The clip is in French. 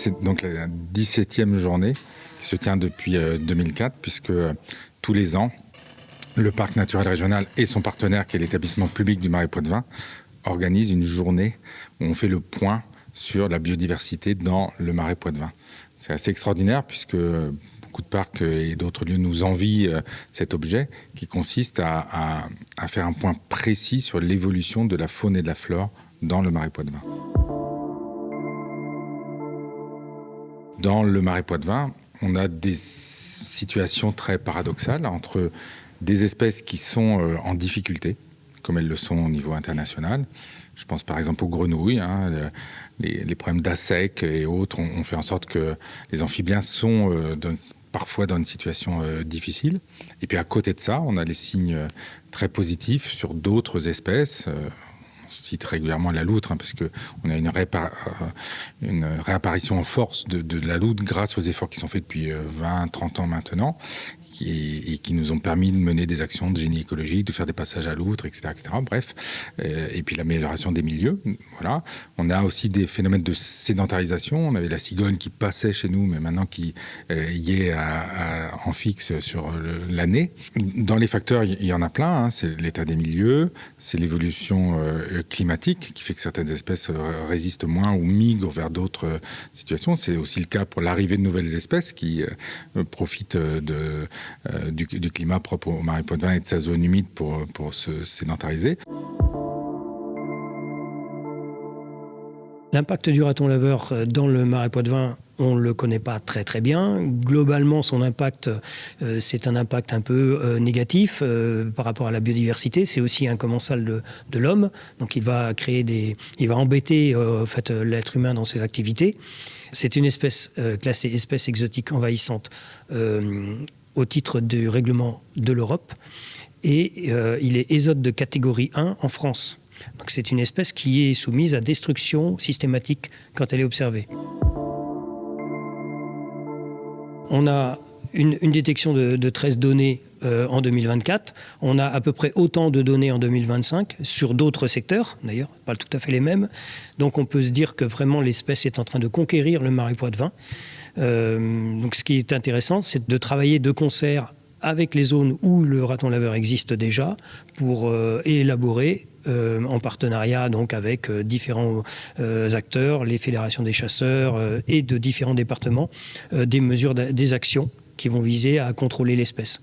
c'est donc la 17e journée qui se tient depuis 2004, puisque tous les ans, le parc naturel régional et son partenaire, qui est l'établissement public du Marais Poitevin, organisent une journée où on fait le point sur la biodiversité dans le Marais Poitevin. C'est assez extraordinaire puisque beaucoup de parcs et d'autres lieux nous envient cet objet qui consiste à faire un point précis sur l'évolution de la faune et de la flore dans le Marais Poitevin. Dans le Marais Poitevin, on a des situations très paradoxales entre des espèces qui sont en difficulté, comme elles le sont au niveau international. Je pense par exemple aux grenouilles. Les problèmes d'assec et autres ont fait en sorte que les amphibiens sont parfois dans une situation difficile. Et puis à côté de ça, on a les signes très positifs sur d'autres espèces. On cite régulièrement la loutre, parce qu'on a une réapparition en force de la loutre grâce aux efforts qui sont faits depuis 20-30 ans maintenant, et qui nous ont permis de mener des actions de génie écologique, de faire des passages à loutre, etc. Bref, et puis l'amélioration des milieux. Voilà. On a aussi des phénomènes de sédentarisation. On avait la cigogne qui passait chez nous, mais maintenant qui y est en fixe sur l'année. Dans les facteurs, il y en a plein. C'est l'état des milieux, c'est l'évolution climatique qui fait que certaines espèces résistent moins ou migrent vers d'autres situations. C'est aussi le cas pour l'arrivée de nouvelles espèces qui profitent du climat propre au Marais Poitevin et de sa zone humide pour se sédentariser. L'impact du raton laveur dans le Marais Poitevin, on ne le connaît pas très très bien. Globalement, son impact, c'est un impact un peu négatif par rapport à la biodiversité. C'est aussi un commensal de l'homme. Donc il va embêter l'être humain dans ses activités. C'est une espèce classée espèce exotique envahissante au titre du règlement de l'Europe. Et il est ésote de catégorie 1 en France. Donc c'est une espèce qui est soumise à destruction systématique quand elle est observée. On a une détection de 13 données en 2024. On a à peu près autant de données en 2025 sur d'autres secteurs, d'ailleurs, pas tout à fait les mêmes. Donc on peut se dire que vraiment l'espèce est en train de conquérir le Marais Poitevin. Donc ce qui est intéressant, c'est de travailler de concert avec les zones où le raton laveur existe déjà pour élaborer en partenariat donc avec différents acteurs, les fédérations des chasseurs et de différents départements, des mesures, des actions qui vont viser à contrôler l'espèce.